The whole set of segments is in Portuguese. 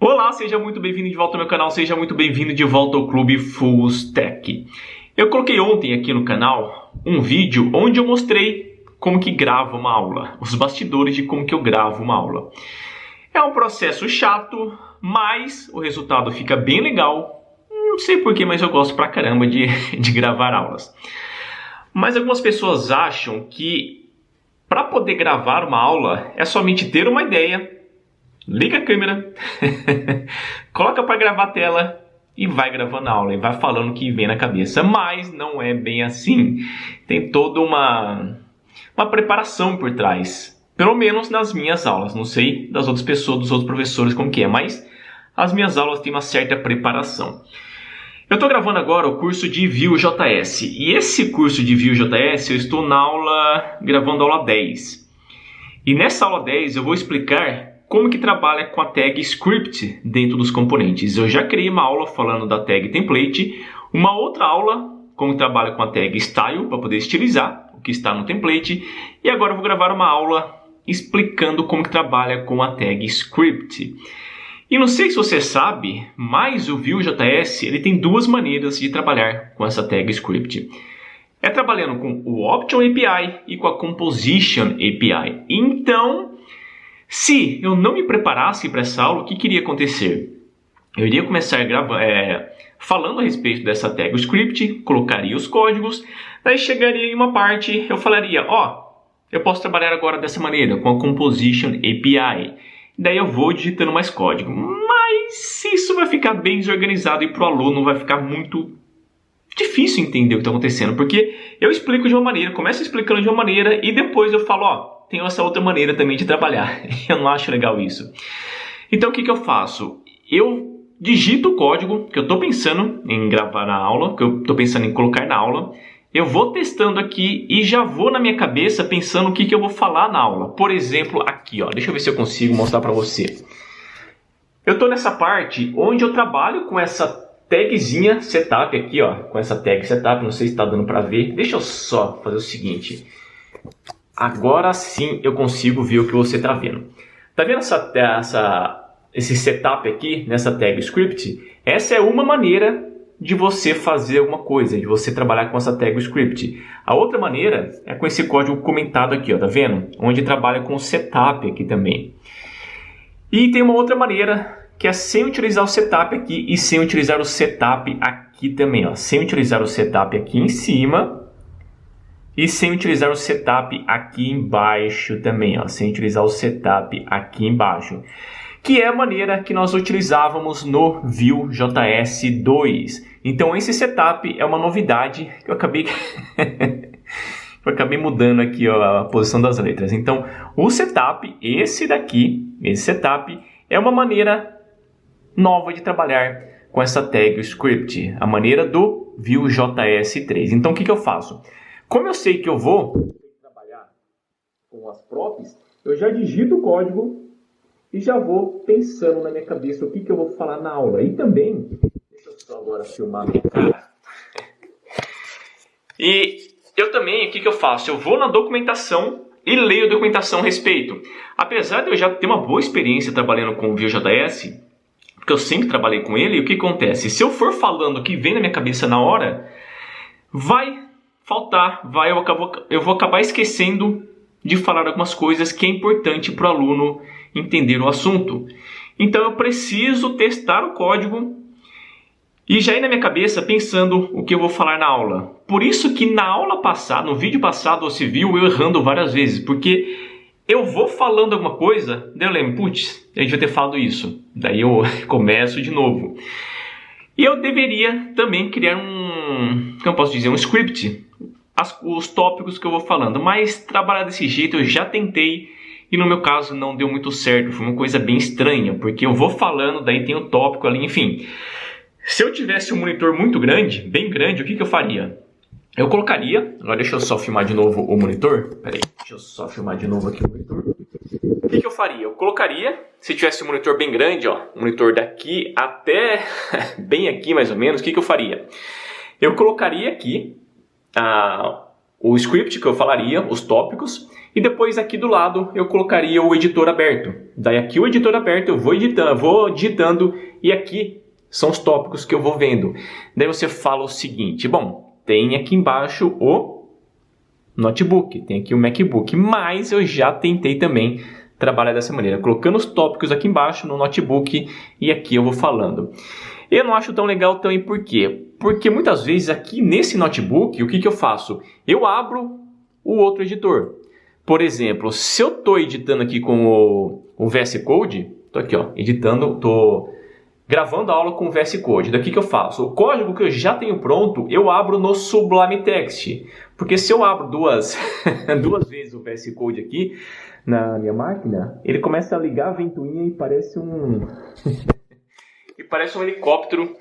Olá, seja muito bem-vindo de volta ao meu canal, seja muito bem-vindo de volta ao Clube Full Stack. Eu coloquei ontem aqui no canal um vídeo onde eu mostrei como que gravo uma aula, os bastidores de como que eu gravo uma aula. É um processo chato, mas o resultado fica bem legal. Não sei porquê, mas eu gosto pra caramba de gravar aulas. Mas algumas pessoas acham que para poder gravar uma aula é somente ter uma ideia, liga a câmera, coloca para gravar a tela e vai gravando a aula e vai falando o que vem na cabeça. Mas não é bem assim. Tem toda uma preparação por trás. Pelo menos nas minhas aulas. Não sei das outras pessoas, dos outros professores como que é, mas as minhas aulas têm uma certa preparação. Eu estou gravando agora o curso de Vue.js. E esse curso de Vue.js eu estou gravando a aula 10. E nessa aula 10 eu vou explicar como que trabalha com a tag script dentro dos componentes. Eu já criei uma aula falando da tag template, uma outra aula como trabalha com a tag style para poder estilizar o que está no template, e agora eu vou gravar uma aula explicando como que trabalha com a tag script. E não sei se você sabe, mas o Vue.js ele tem duas maneiras de trabalhar com essa tag script. É trabalhando com o Option API e com a Composition API. Então, se eu não me preparasse para essa aula, o que iria acontecer? Eu iria começar falando a respeito dessa tag script, colocaria os códigos, daí chegaria em uma parte, eu falaria, eu posso trabalhar agora dessa maneira, com a Composition API. Daí eu vou digitando mais código, mas isso vai ficar bem desorganizado e para o aluno vai ficar muito difícil entender o que está acontecendo, porque eu explico de uma maneira, começo explicando de uma maneira e depois eu falo, tem essa outra maneira também de trabalhar. Eu não acho legal isso. Então o que eu faço? Eu digito o código que eu estou pensando em gravar na aula, que eu estou pensando em colocar na aula. Eu vou testando aqui e já vou na minha cabeça pensando o que eu vou falar na aula. Por exemplo, aqui, deixa eu ver se eu consigo mostrar para você. Eu estou nessa parte onde eu trabalho com essa tagzinha setup aqui, com essa tag setup, não sei se está dando para ver. Deixa eu só fazer o seguinte. Agora sim eu consigo ver o que você está vendo. Está vendo esse setup aqui nessa tag script? Essa é uma maneira de você fazer alguma coisa, de você trabalhar com essa tag script. A outra maneira é com esse código comentado aqui, tá vendo? Onde trabalha com o setup aqui também. E tem uma outra maneira que é sem utilizar o setup aqui e sem utilizar o setup aqui também, sem utilizar o setup aqui em cima e sem utilizar o setup aqui embaixo também, sem utilizar o setup aqui embaixo. Que é a maneira que nós utilizávamos no Vue.js 2. Então esse setup é uma novidade que eu acabei mudando aqui a posição das letras. Então o setup, esse setup é uma maneira nova de trabalhar com essa tag script, a maneira do Vue.js 3. Então o que eu faço? Como eu sei que eu vou trabalhar com as props, eu já digito o código e já vou pensando na minha cabeça o que eu vou falar na aula. E também, deixa eu só agora filmar minha cara. E eu também, o que eu faço? Eu vou na documentação e leio a documentação a respeito. Apesar de eu já ter uma boa experiência trabalhando com o Vue.js, porque eu sempre trabalhei com ele, o que acontece? Se eu for falando o que vem na minha cabeça na hora, vai faltar, eu vou acabar esquecendo de falar algumas coisas que é importante para o aluno entender o assunto. Então eu preciso testar o código e já ir na minha cabeça pensando o que eu vou falar na aula. Por isso que na aula passada, no vídeo passado, você viu eu errando várias vezes, porque eu vou falando alguma coisa, daí eu lembro, putz, eu devia ter falado isso. Daí eu começo de novo. E eu deveria também criar um script, os tópicos que eu vou falando, mas trabalhar desse jeito eu já tentei e no meu caso não deu muito certo, foi uma coisa bem estranha, porque eu vou falando, daí tem o tópico ali, enfim. Se eu tivesse um monitor muito grande, bem grande, o que eu faria? Eu colocaria, agora deixa eu só filmar de novo o monitor, deixa eu só filmar de novo aqui o monitor. O que eu faria? Eu colocaria, se tivesse um monitor bem grande, um monitor daqui até bem aqui mais ou menos, o que eu faria? Eu colocaria aqui o script que eu falaria, os tópicos, e depois aqui do lado eu colocaria o editor aberto. Daí aqui o editor aberto eu vou digitando e aqui são os tópicos que eu vou vendo. Daí você fala o seguinte, bom, tem aqui embaixo o notebook, tem aqui o MacBook, mas eu já tentei também trabalhar dessa maneira, colocando os tópicos aqui embaixo no notebook e aqui eu vou falando. Eu não acho tão legal também, por quê? Porque muitas vezes aqui nesse notebook, o que eu faço? Eu abro o outro editor. Por exemplo, se eu estou editando aqui com o VS Code, estou aqui ó, editando, estou gravando a aula com o VS Code. Daqui que eu faço? O código que eu já tenho pronto, eu abro no Sublime Text. Porque se eu abro duas vezes o VS Code aqui na minha máquina, ele começa a ligar a ventoinha e parece um helicóptero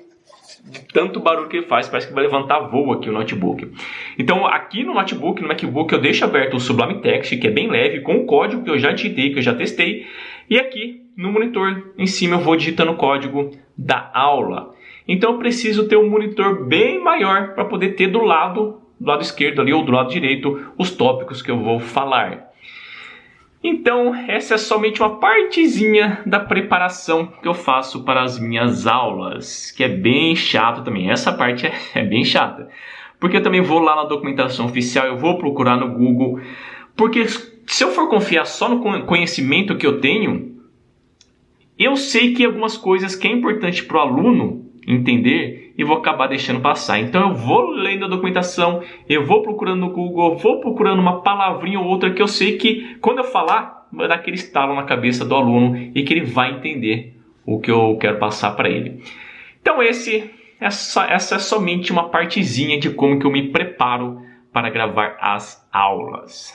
de tanto barulho que ele faz, parece que vai levantar voo aqui o notebook. Então aqui no notebook, no MacBook, eu deixo aberto o Sublime Text, que é bem leve, com o código que eu já digitei, que eu já testei, e aqui no monitor em cima eu vou digitando o código da aula. Então eu preciso ter um monitor bem maior para poder ter do lado esquerdo ali ou do lado direito os tópicos que eu vou falar. Então, essa é somente uma partezinha da preparação que eu faço para as minhas aulas, que é bem chato também. Essa parte é bem chata, porque eu também vou lá na documentação oficial, eu vou procurar no Google, porque se eu for confiar só no conhecimento que eu tenho, eu sei que algumas coisas que é importante para o aluno entender e vou acabar deixando passar. Então eu vou lendo a documentação, eu vou procurando no Google, eu vou procurando uma palavrinha ou outra que eu sei que quando eu falar vai dar aquele estalo na cabeça do aluno e que ele vai entender o que eu quero passar para ele. Então essa é somente uma partezinha de como que eu me preparo para gravar as aulas.